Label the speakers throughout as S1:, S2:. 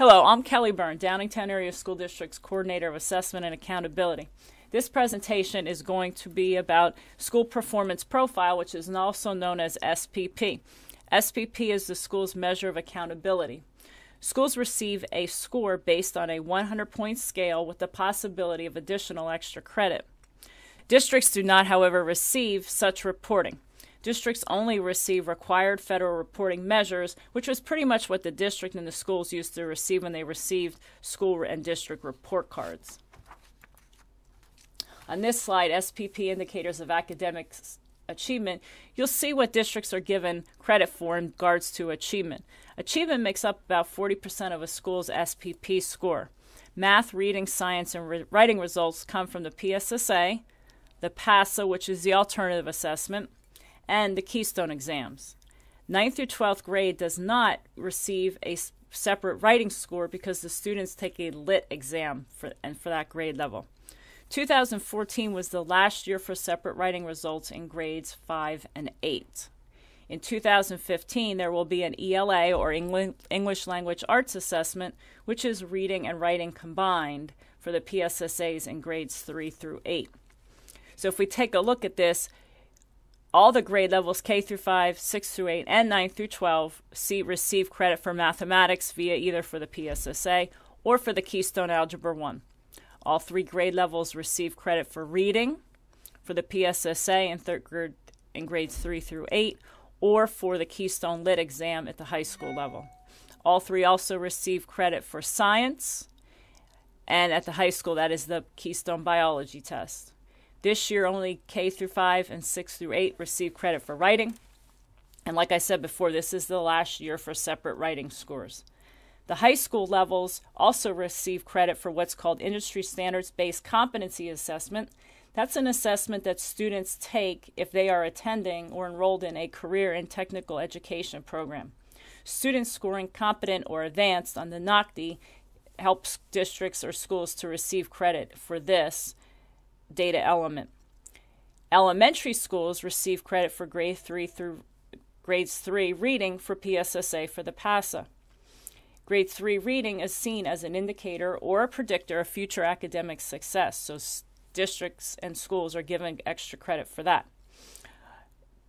S1: Hello, I'm Kelly Byrne, Downingtown Area School District's Coordinator of Assessment and Accountability. This presentation is going to be about School Performance Profile, which is also known as SPP. SPP is the school's measure of accountability. Schools receive a score based on a 100-point scale with the possibility of additional extra credit. Districts do not, however, receive such reporting. Districts only receive required federal reporting measures, which was pretty much what the district and the schools used to receive when they received school and district report cards. On this slide, SPP indicators of academic achievement, you'll see what districts are given credit for in regards to achievement. Achievement makes up about 40% of a school's SPP score. Math, reading, science, and writing results come from the PSSA, the PASA, which is the alternative assessment, and the Keystone exams. 9th through 12th grade does not receive a separate writing score because the students take a lit exam for that grade level. 2014 was the last year for separate writing results in grades 5 and 8. In 2015, there will be an ELA, or English Language Arts Assessment, which is reading and writing combined for the PSSAs in grades 3 through 8. So if we take a look at this, all the grade levels K through 5, 6 through 8, and 9 through 12 receive credit for mathematics via either for the PSSA or for the Keystone Algebra 1. All 3 grade levels receive credit for reading for the PSSA in third grade in grades 3 through 8 or for the Keystone Lit exam at the high school level. All 3 also receive credit for science, and at the high school that is the Keystone Biology test. This year, only K through 5 and 6 through 8 receive credit for writing. And like I said before, this is the last year for separate writing scores. The high school levels also receive credit for what's called Industry Standards-Based Competency Assessment. That's an assessment that students take if they are attending or enrolled in a career and technical education program. Students scoring competent or advanced on the NOCTI helps districts or schools to receive credit for this data element. Elementary schools receive credit for grade 3 through grades 3 reading for PSSA for the PASA. Grade 3 reading is seen as an indicator or a predictor of future academic success, so districts and schools are given extra credit for that.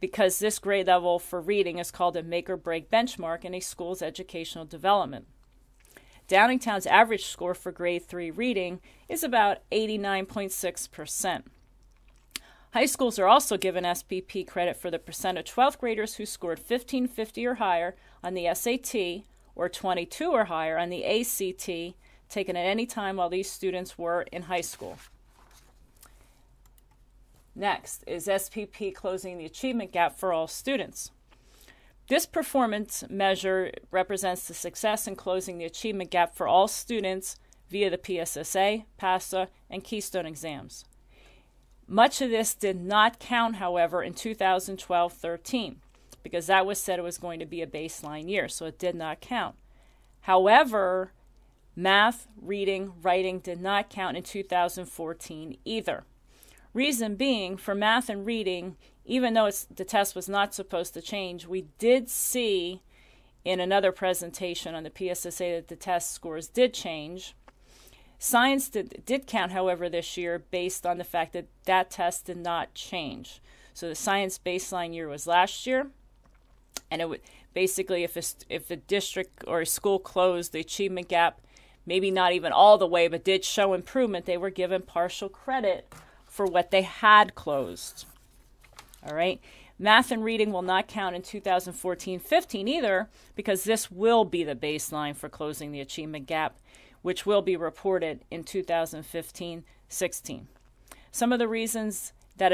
S1: Because this grade level for reading is called a make or break benchmark in a school's educational development. Downingtown's average score for grade 3 reading is about 89.6%. High schools are also given SPP credit for the percent of 12th graders who scored 1550 or higher on the SAT or 22 or higher on the ACT taken at any time while these students were in high school. Next is SPP closing the achievement gap for all students. This performance measure represents the success in closing the achievement gap for all students via the PSSA, PASA, and Keystone exams. Much of this did not count, however, in 2012-13 because that was said it was going to be a baseline year, so it did not count. However, math, reading, writing did not count in 2014 either. Reason being, for math and reading, even though the test was not supposed to change, we did see in another presentation on the PSSA that the test scores did change. Science did count, however, this year based on the fact that that test did not change. So the science baseline year was last year, and it would basically if a district or a school closed the achievement gap, maybe not even all the way, but did show improvement, they were given partial credit for what they had closed. All right. Math and reading will not count in 2014-15 either because this will be the baseline for closing the achievement gap, which will be reported in 2015-16. Some of the reasons that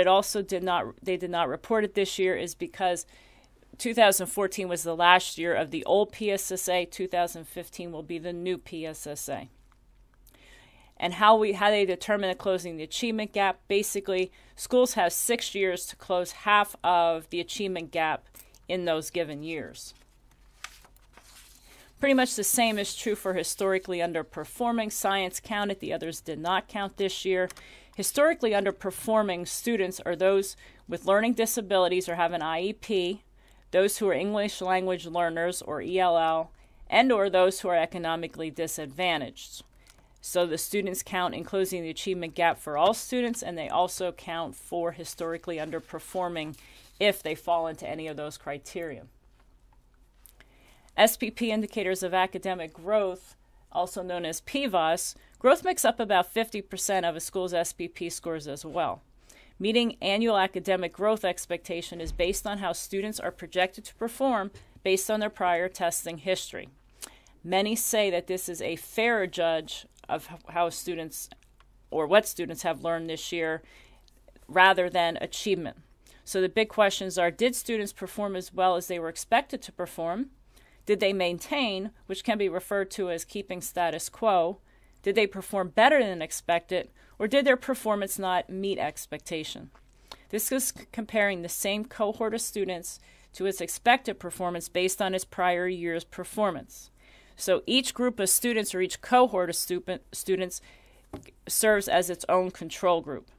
S1: they did not report it this year is because 2014 was the last year of the old PSSA. 2015 will be the new PSSA. And how they determine closing the achievement gap. Basically, schools have 6 years to close half of the achievement gap in those given years. Pretty much the same is true for historically underperforming. Science counted, the others did not count this year. Historically underperforming students are those with learning disabilities or have an IEP, those who are English language learners or ELL, and or those who are economically disadvantaged. So the students count in closing the achievement gap for all students, and they also count for historically underperforming if they fall into any of those criteria. SPP indicators of academic growth, also known as PVAS, growth makes up about 50% of a school's SPP scores as well. Meeting annual academic growth expectation is based on how students are projected to perform based on their prior testing history. Many say that this is a fairer judge of how students or what students have learned this year rather than achievement. So the big questions are, did students perform as well as they were expected to perform? Did they maintain, which can be referred to as keeping status quo? Did they perform better than expected, or did their performance not meet expectation? This is comparing the same cohort of students to its expected performance based on its prior year's performance. So each group of students or each cohort of students serves as its own control group.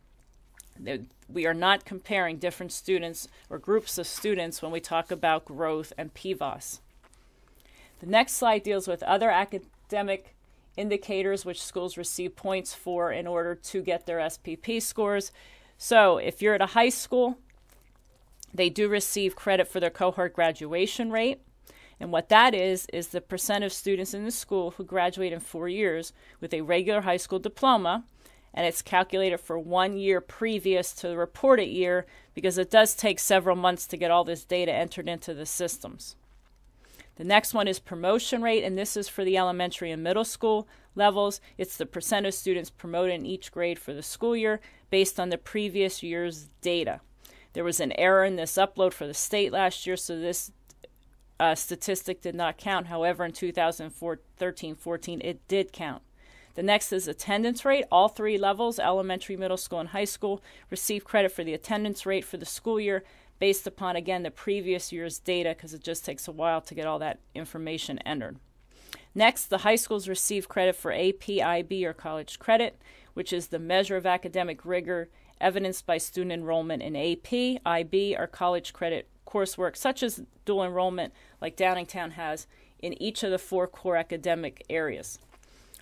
S1: We are not comparing different students or groups of students when we talk about growth and PVAS. The next slide deals with other academic indicators which schools receive points for in order to get their SPP scores. So if you're at a high school, they do receive credit for their cohort graduation rate. And what that is the percent of students in the school who graduate in 4 years with a regular high school diploma, and it's calculated for 1 year previous to the reported year because it does take several months to get all this data entered into the systems. The next one is promotion rate, and this is for the elementary and middle school levels. It's the percent of students promoted in each grade for the school year based on the previous year's data. There was an error in this upload for the state last year, so this statistic did not count. However, in 2013-14, it did count. The next is attendance rate. All three levels, elementary, middle school, and high school, receive credit for the attendance rate for the school year based upon, again, the previous year's data because it just takes a while to get all that information entered. Next, the high schools receive credit for AP, IB, or college credit, which is the measure of academic rigor evidenced by student enrollment in AP, IB, or college credit coursework, such as dual enrollment like Downingtown has in each of the 4 core academic areas.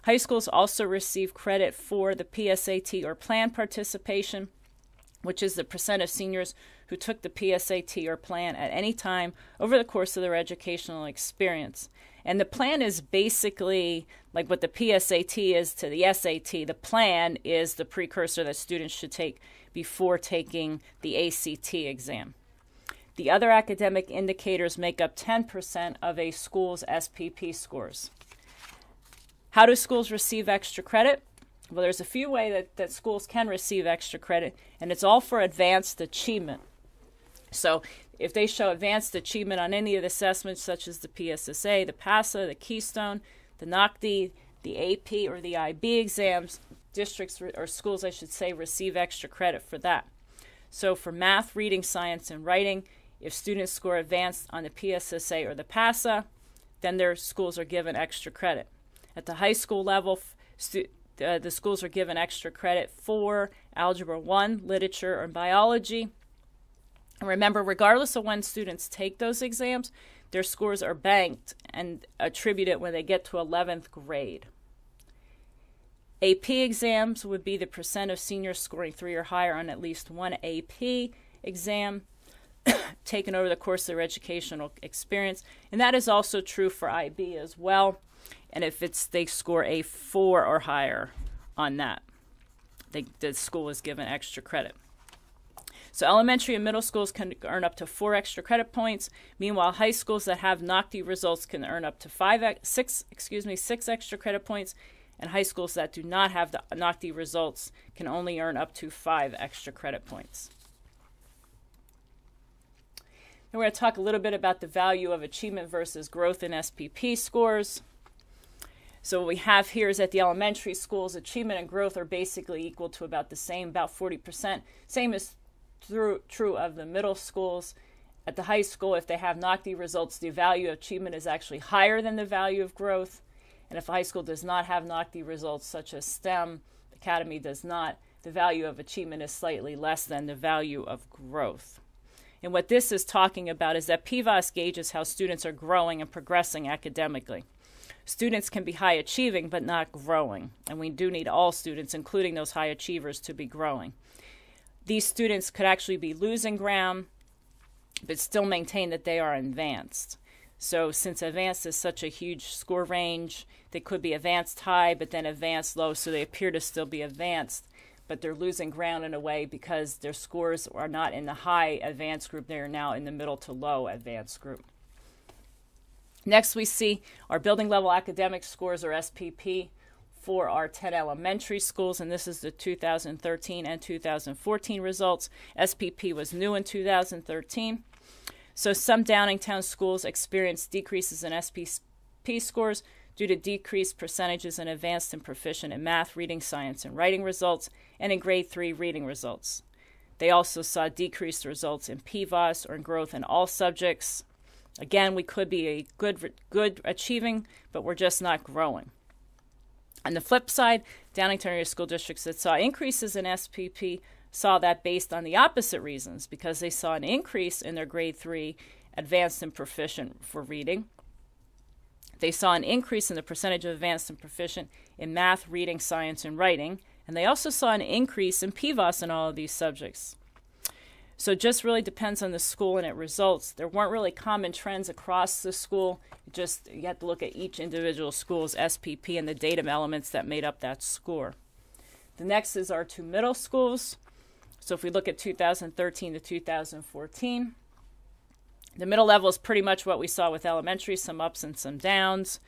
S1: High schools also receive credit for the PSAT or plan participation, which is the percent of seniors who took the PSAT or plan at any time over the course of their educational experience. And the plan is basically like what the PSAT is to the SAT. The plan is the precursor that students should take before taking the ACT exam. The other academic indicators make up 10% of a school's SPP scores. How do schools receive extra credit? Well, there's a few ways that schools can receive extra credit, and it's all for advanced achievement. So if they show advanced achievement on any of the assessments, such as the PSSA, the PASA, the Keystone, the NOCD, the AP, or the IB exams, districts, or schools, I should say, receive extra credit for that. So for math, reading, science, and writing, if students score advanced on the PSSA or the PASA, then their schools are given extra credit. At the high school level, the schools are given extra credit for Algebra 1, literature, or biology. And remember, regardless of when students take those exams, their scores are banked and attributed when they get to 11th grade. AP exams would be the percent of seniors scoring 3 or higher on at least one AP exam taken over the course of their educational experience. And that is also true for IB as well. And if they score a 4 or higher on that, the school is given extra credit. So elementary and middle schools can earn up to 4 extra credit points. Meanwhile, high schools that have NOCD results can earn up to 6 extra credit points. And high schools that do not have the NOCD results can only earn up to 5 extra credit points. Now we're going to talk a little bit about the value of achievement versus growth in SPP scores. So what we have here is that the elementary schools, achievement and growth are basically equal to about the same, about 40%. Same is true of the middle schools. At the high school, if they have NOCD results, the value of achievement is actually higher than the value of growth. And if a high school does not have NOCD results, such as STEM, Academy does not, the value of achievement is slightly less than the value of growth. And what this is talking about is that PVAS gauges how students are growing and progressing academically. Students can be high achieving but not growing, and we do need all students, including those high achievers, to be growing. These students could actually be losing ground but still maintain that they are advanced. So since advanced is such a huge score range, they could be advanced high but then advanced low, so they appear to still be advanced, but they're losing ground in a way because their scores are not in the high advanced group, they are now in the middle to low advanced group. Next, we see our building level academic scores, or SPP, for our 10 elementary schools, and this is the 2013 and 2014 results. SPP was new in 2013. So some Downingtown schools experienced decreases in SPP scores due to decreased percentages in advanced and proficient in math, reading, science, and writing results, and in grade 3 reading results. They also saw decreased results in PVOS, or in growth in all subjects. Again, we could be a good achieving, but we're just not growing. On the flip side, Downingtown area school districts that saw increases in SPP saw that based on the opposite reasons, because they saw an increase in their grade 3 advanced and proficient for reading. They saw an increase in the percentage of advanced and proficient in math, reading, science, and writing, and they also saw an increase in PVOS in all of these subjects. So it just really depends on the school and its results. There weren't really common trends across the school. You have to look at each individual school's SPP and the data elements that made up that score. The next is our 2 middle schools. So if we look at 2013 to 2014, the middle level is pretty much what we saw with elementary, some ups and some downs,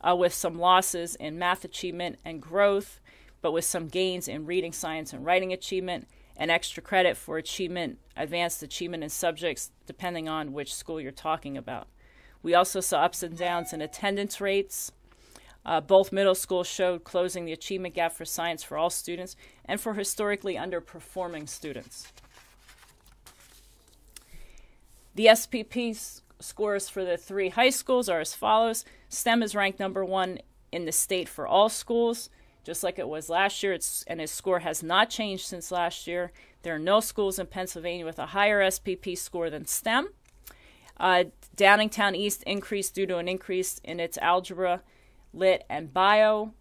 S1: with some losses in math achievement and growth, but with some gains in reading, science, and writing achievement, and extra credit for achievement, advanced achievement in subjects, depending on which school you're talking about. We also saw ups and downs in attendance rates. Both middle schools showed closing the achievement gap for science for all students and for historically underperforming students. The SPP scores for the 3 high schools are as follows. STEM is ranked number 1 in the state for all schools, just like it was last year, and its score has not changed since last year. There are no schools in Pennsylvania with a higher SPP score than STEM. Downingtown East increased due to an increase in its algebra, lit, and bio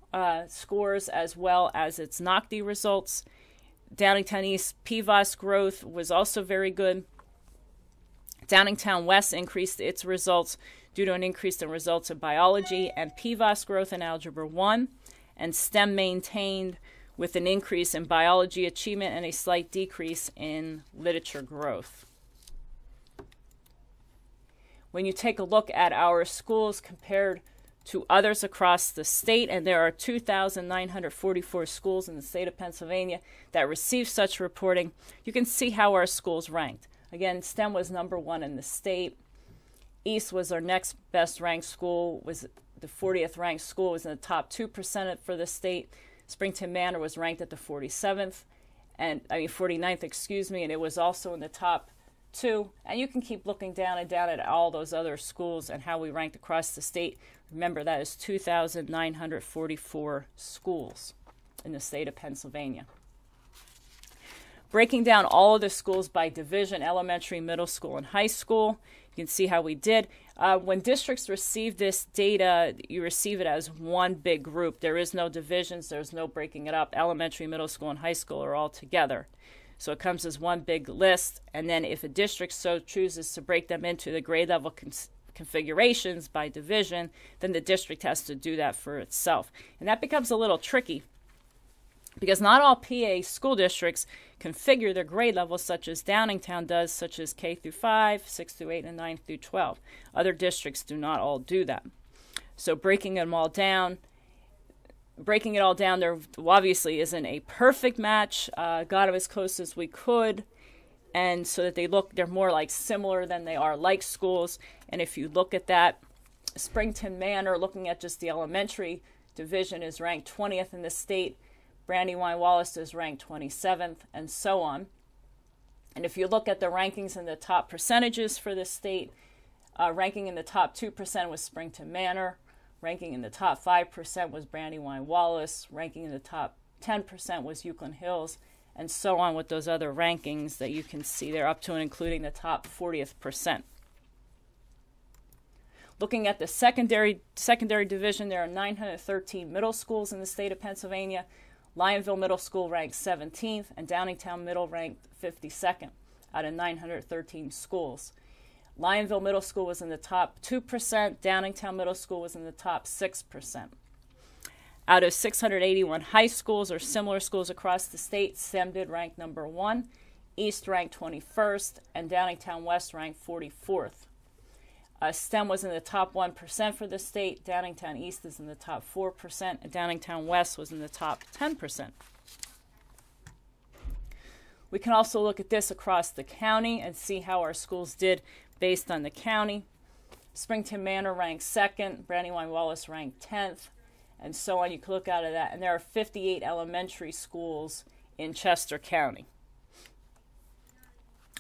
S1: scores, as well as its NOCD results. Downingtown East PVOS growth was also very good. Downingtown West increased its results due to an increase in results in biology and PVOS growth in Algebra 1, and STEM maintained with an increase in biology achievement and a slight decrease in literature growth. When you take a look at our schools compared to others across the state, and there are 2,944 schools in the state of Pennsylvania that receive such reporting, you can see how our schools ranked. Again, STEM was number 1 in the state. East was our next best ranked school, was the 40th ranked school, was in the top 2% for the state. Springton Manor was ranked at the 49th, and it was also in the top 2. And you can keep looking down and down at all those other schools and how we ranked across the state. Remember, that is 2,944 schools in the state of Pennsylvania. Breaking down all of the schools by division, elementary, middle school, and high school, you can see how we did. When districts receive this data, you receive it as one big group. There is no divisions. There's no breaking it up. Elementary, middle school, and high school are all together. So it comes as one big list, and then if a district so chooses to break them into the grade level configurations by division, then the district has to do that for itself. And that becomes a little tricky because not all PA school districts configure their grade levels such as Downingtown does, such as K through 5, 6 through 8, and 9 through 12. Other districts do not all do that. So breaking it all down, there obviously isn't a perfect match. Got them as close as we could, and so that they're more like similar than they are like schools. And if you look at that, Springton Manor, looking at just the elementary division, is ranked 20th in the state. Brandywine Wallace is ranked 27th, and so on. And if you look at the rankings in the top percentages for the state, ranking in the top 2% was Springton Manor. Ranking in the top 5% was Brandywine Wallace. Ranking in the top 10% was Euclid Hills, and so on with those other rankings that you can see there up to and including the top 40th percent. Looking at the secondary division, there are 913 middle schools in the state of Pennsylvania. Lionville Middle School ranked 17th, and Downingtown Middle ranked 52nd out of 913 schools. Lionville Middle School was in the top 2%. Downingtown Middle School was in the top 6%. Out of 681 high schools or similar schools across the state, STEM did rank number 1, East ranked 21st, and Downingtown West ranked 44th. STEM was in the top 1% for the state. Downingtown East is in the top 4%, and Downingtown West was in the top 10%. We can also look at this across the county and see how our schools did based on the county. Springton Manor ranked 2nd, Brandywine Wallace ranked 10th, and so on. You can look out of that. And there are 58 elementary schools in Chester County.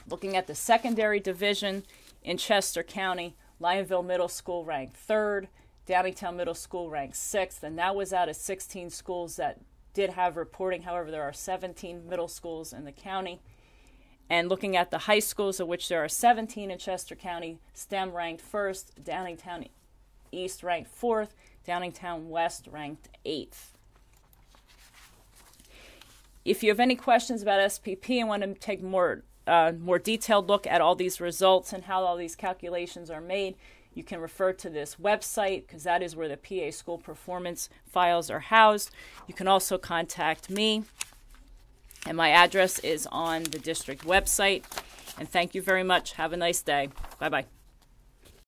S1: Looking at the secondary division in Chester County, Lionville Middle School ranked 3rd, Downingtown Middle School ranked 6th, and that was out of 16 schools that did have reporting. However, there are 17 middle schools in the county. And looking at the high schools, of which there are 17 in Chester County, STEM ranked 1st, Downingtown East ranked 4th, Downingtown West ranked 8th. If you have any questions about SPP and want to take more detailed look at all these results and how all these calculations are made, you can refer to this website, because that is where the PA school performance files are housed. You can also contact me, and my address is on the district website. And thank you very much. Have a nice day. Bye-bye.